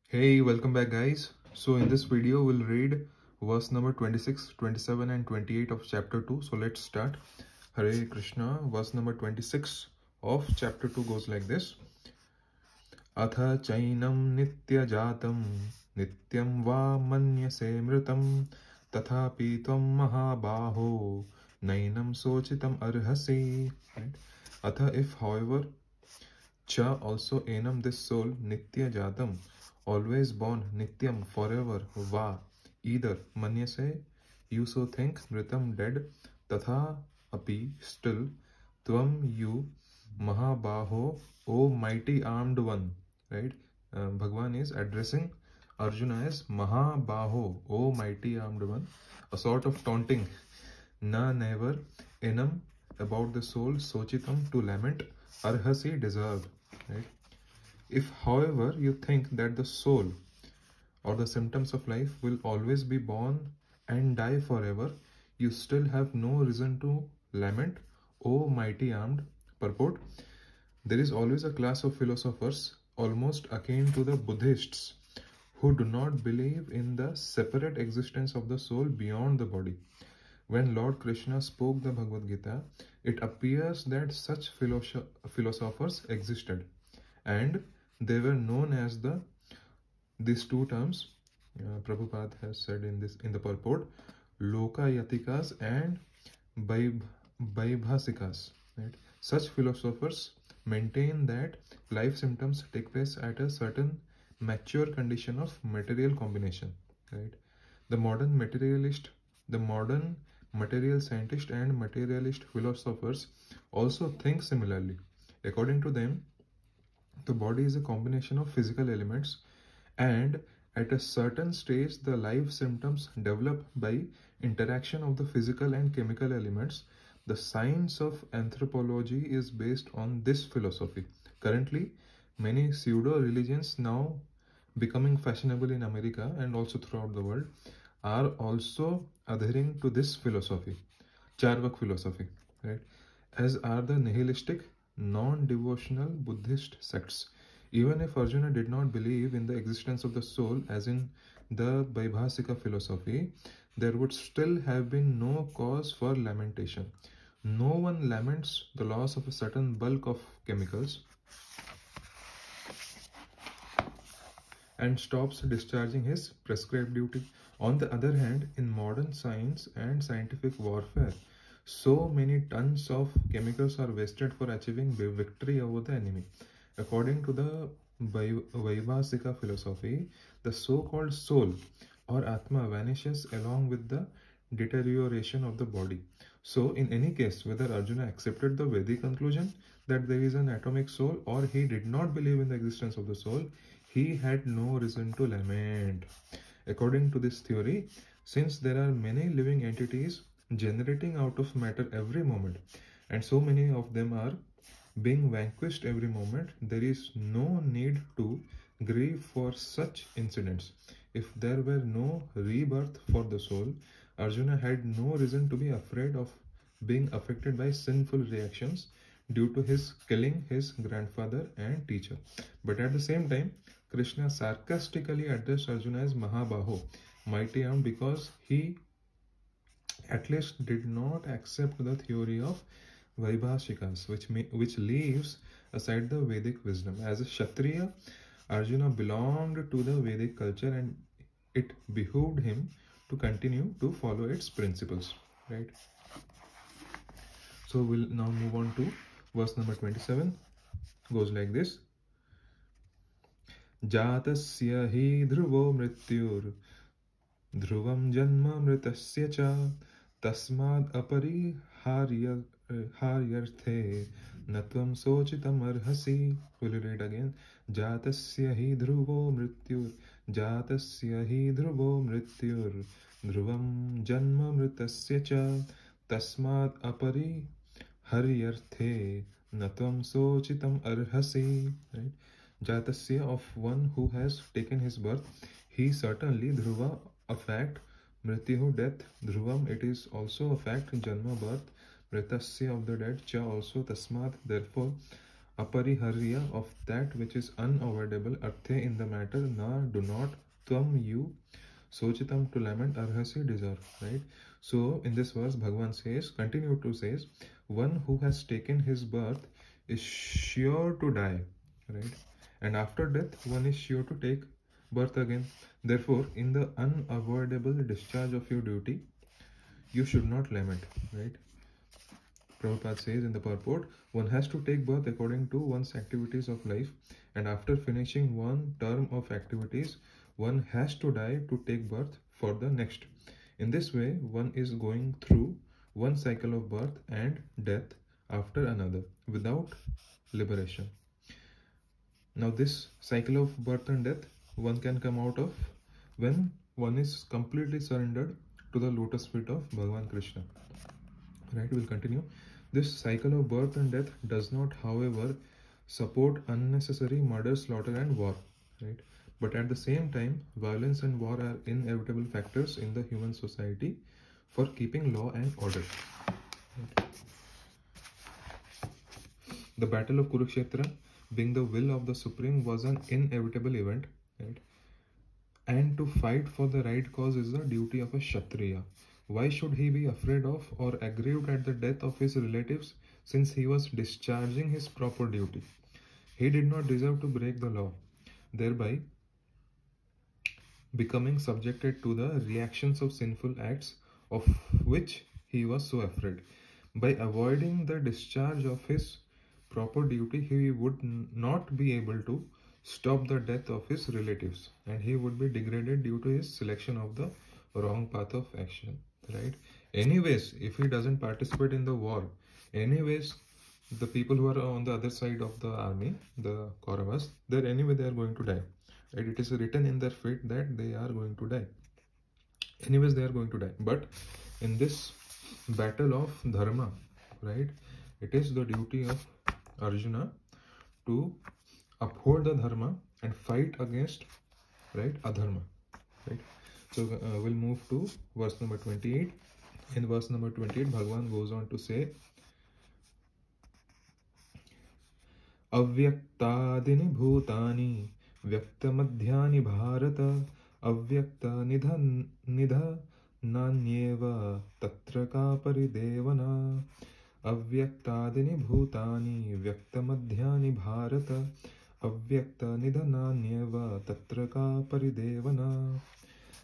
Hey, welcome back guys. So in this video we'll read verse number 26, 27 and 28 of chapter 2. So let's start. Hare Krishna. Verse number 26 of chapter 2 goes like this. Atha chainam nitya jatam nityam va manyase mritam tathapi tvam mahabaho nainam sochitam arhasi. Right? Atha, if however, cha also enam, this soul, nitya jatam, always born, nityam, forever, va, either, manyase, you so think, mritam, dead, tatha, api, still, tvam, you, mahabaho, O mighty armed one, right? Bhagwan is addressing Arjuna as mahabaho, O mighty armed one, a sort of taunting, na, never, enam, about the soul, sochitam, to lament, arhasi, deserve, right? If, however, you think that the soul or the symptoms of life will always be born and die forever, you still have no reason to lament, O mighty armed. Purport: there is always a class of philosophers, almost akin to the Buddhists, who do not believe in the separate existence of the soul beyond the body. When Lord Krishna spoke the Bhagavad Gita, it appears that such philosophers existed, and they were known as these two terms. Prabhupada has said in the purport, Lokayatikas and Vaibhasikas. Right? Such philosophers maintain that life symptoms take place at a certain mature condition of material combination. Right? The modern material scientist and materialist philosophers also think similarly. According to them, the body is a combination of physical elements, and at a certain stage the life symptoms develop by interaction of the physical and chemical elements. The science of anthropology is based on this philosophy. Currently, many pseudo-religions, now becoming fashionable in America and also throughout the world, are also adhering to this philosophy, Charvak philosophy, right? As are the nihilistic, non-devotional Buddhist sects. Even if Arjuna did not believe in the existence of the soul, as in the Vaibhasika philosophy, there would still have been no cause for lamentation. No one laments the loss of a certain bulk of chemicals and stops discharging his prescribed duty. On the other hand, in modern science and scientific warfare, so many tons of chemicals are wasted for achieving victory over the enemy. According to the Vaibhasika philosophy, the so-called soul or Atma vanishes along with the deterioration of the body. So, in any case, whether Arjuna accepted the Vedic conclusion that there is an atomic soul or he did not believe in the existence of the soul, he had no reason to lament. According to this theory, since there are many living entities generating out of matter every moment, and so many of them are being vanquished every moment, there is no need to grieve for such incidents. If there were no rebirth for the soul, Arjuna had no reason to be afraid of being affected by sinful reactions due to his killing his grandfather and teacher. But at the same time, Krishna sarcastically addressed Arjuna as Mahabaho, mighty armed, because he at least did not accept the theory of Vaibhashikas, which leaves aside the Vedic wisdom. As a Kshatriya, Arjuna belonged to the Vedic culture, and it behooved him to continue to follow its principles. Right? So we'll now move on to verse number 27. Goes like this. Jatasya hi dhruvo mrityur dhruvam janma mritasya cha tasmad apari haryarthe natvam sochitam arhasi. Will you read again? Jatasya hi dhruvo mrityur dhruvam janma mritasya cha tasmad apari haryarthe natvam sochitam arhasi. Right? Jatasya, of one who has taken his birth, he certainly, dhruva, a fact, mrityu, death, dhruvam, it is also a fact, janma, birth, mritasya, of the dead, cha, also, tasmat, therefore, apariharya, of that which is unavoidable, arthe, in the matter, na, do not, tvam, you, sochitam, to lament, arhasi, deserve, right? So in this verse, Bhagwan says, continue to says, one who has taken his birth is sure to die, right? And after death, one is sure to take birth again. Therefore, in the unavoidable discharge of your duty, you should not lament, right? Prabhupada says in the purport, one has to take birth according to one's activities of life, and after finishing one term of activities, one has to die to take birth for the next. In this way, one is going through one cycle of birth and death after another without liberation. Now this cycle of birth and death one can come out of when one is completely surrendered to the lotus feet of Bhagwan Krishna. Right, we'll continue. This cycle of birth and death does not, however, support unnecessary murder, slaughter and war. Right, but at the same time, violence and war are inevitable factors in the human society for keeping law and order. Right. The battle of Kurukshetra, being the will of the Supreme, was an inevitable event, right? And to fight for the right cause is the duty of a Kshatriya. Why should he be afraid of or aggrieved at the death of his relatives, since he was discharging his proper duty? He did not deserve to break the law, thereby becoming subjected to the reactions of sinful acts of which he was so afraid. By avoiding the discharge of his proper duty, he would not be able to stop the death of his relatives, and he would be degraded due to his selection of the wrong path of action, right? Anyways, if he doesn't participate in the war, anyways, the people who are on the other side of the army, the Kauravas, they are going to die, right? It is written in their fate that they are going to die. Anyways, they are going to die. But in this battle of dharma, right, it is the duty of Arjuna to uphold the dharma and fight against, right, adharma, right? So we'll move to verse number 28. In verse number 28, Bhagwan goes on to say, Avyaktadini bhutani vyaktamadhyani bharata avyakta nidha nanyeva tatra ka paridevana. Avyaktadini bhutani vyaktamadhyani bharata avyakta nidhananyeva tatra ka paridevana.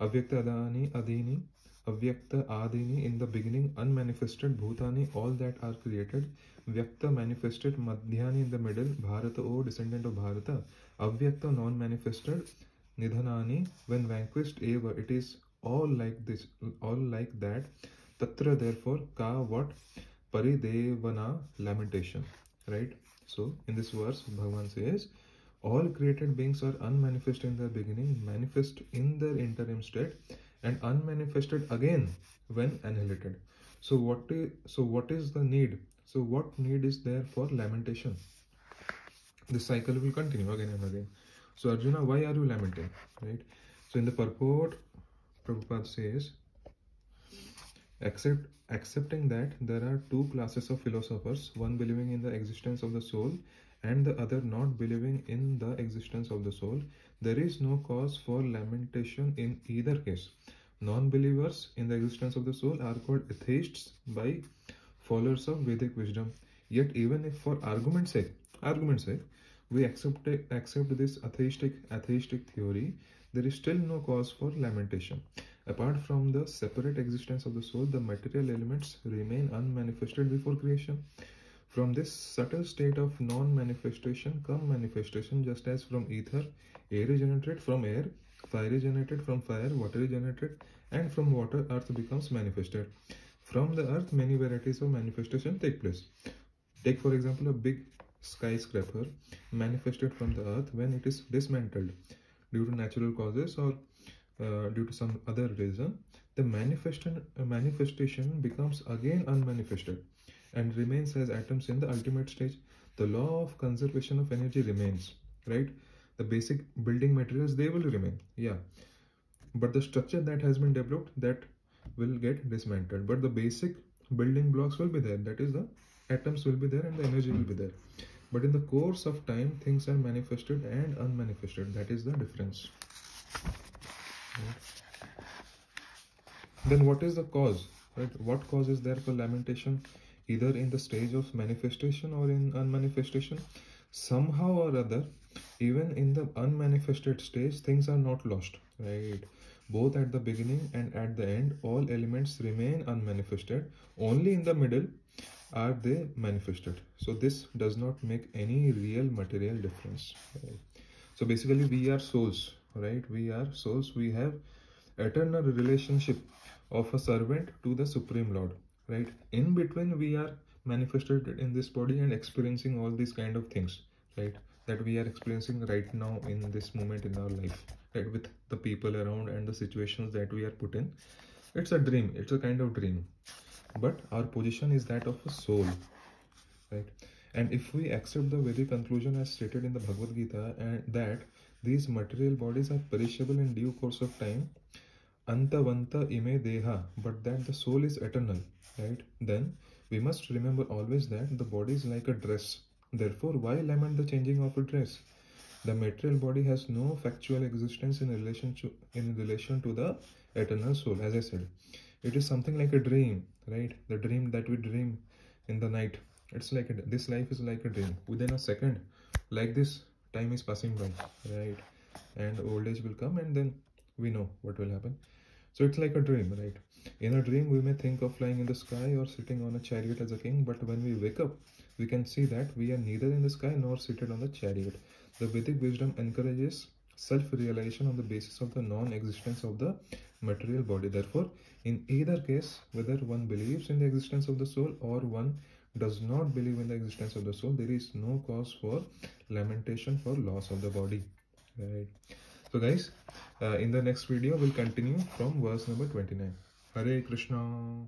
Avyakta adini, avyakta adini, in the beginning, unmanifested, bhutani, all that are created, vyakta, manifested, madhyani, in the middle, bharata, O descendant of Bharata, avyakta, non-manifested, nidhanani, when vanquished, eva, it is all like this, all like that, tatra, therefore, ka, what, paridevana, lamentation, right? So in this verse, Bhagavan says, all created beings are unmanifest in their beginning, manifest in their interim state, and unmanifested again when annihilated. So what is the need? So what need is there for lamentation? This cycle will continue again and again. So Arjuna, why are you lamenting? Right? So in the purport, Prabhupada says, accepting that there are two classes of philosophers, one believing in the existence of the soul and the other not believing in the existence of the soul, there is no cause for lamentation in either case. Non-believers in the existence of the soul are called atheists by followers of Vedic wisdom. Yet even if for argument's sake, we accept this atheistic theory, there is still no cause for lamentation. Apart from the separate existence of the soul, the material elements remain unmanifested before creation. From this subtle state of non-manifestation come manifestation, just as from ether, air is generated from air, fire is generated from fire, water is generated, and from water, earth becomes manifested. From the earth, many varieties of manifestation take place. Take for example a big skyscraper manifested from the earth. When it is dismantled due to natural causes or due to some other reason, the manifestation becomes again unmanifested and remains as atoms in the ultimate stage. The law of conservation of energy remains, right? The basic building materials, they will remain, yeah, but the structure that has been developed, that will get dismantled, but the basic building blocks will be there, that is the atoms will be there and the energy will be there. But in the course of time, things are manifested and unmanifested. That is the difference. Right? Then what is the cause? Right? What cause is there for lamentation? Either in the stage of manifestation or in unmanifestation. Somehow or other, even in the unmanifested stage, things are not lost. Right? Both at the beginning and at the end, all elements remain unmanifested. Only in the middle are they manifested. So this does not make any real material difference. Right? So basically we are souls, right? We are souls. We have eternal relationship of a servant to the Supreme Lord, right? In between we are manifested in this body and experiencing all these kind of things, right? That we are experiencing right now in this moment in our life, right? With the people around and the situations that we are put in. It's a dream. It's a kind of dream. But our position is that of a soul, right? And if we accept the very conclusion as stated in the Bhagavad Gita, and that these material bodies are perishable in due course of time, antavanta ime deha, but that the soul is eternal, right? Then we must remember always that the body is like a dress. Therefore, why lament the changing of a dress? The material body has no factual existence in relation to the eternal soul. As I said, it is something like a dream, right? The dream that we dream in the night. It's like this life is like a dream. Within a second, like this, time is passing by, right? And old age will come, and then we know what will happen. So it's like a dream, right? In a dream, we may think of flying in the sky or sitting on a chariot as a king, but when we wake up, we can see that we are neither in the sky nor seated on the chariot. The Vedic wisdom encourages self-realization on the basis of the non-existence of the material body. Therefore, in either case, whether one believes in the existence of the soul or one does not believe in the existence of the soul, there is no cause for lamentation for loss of the body. Right? So guys, in the next video, we'll continue from verse number 29. Hare Krishna.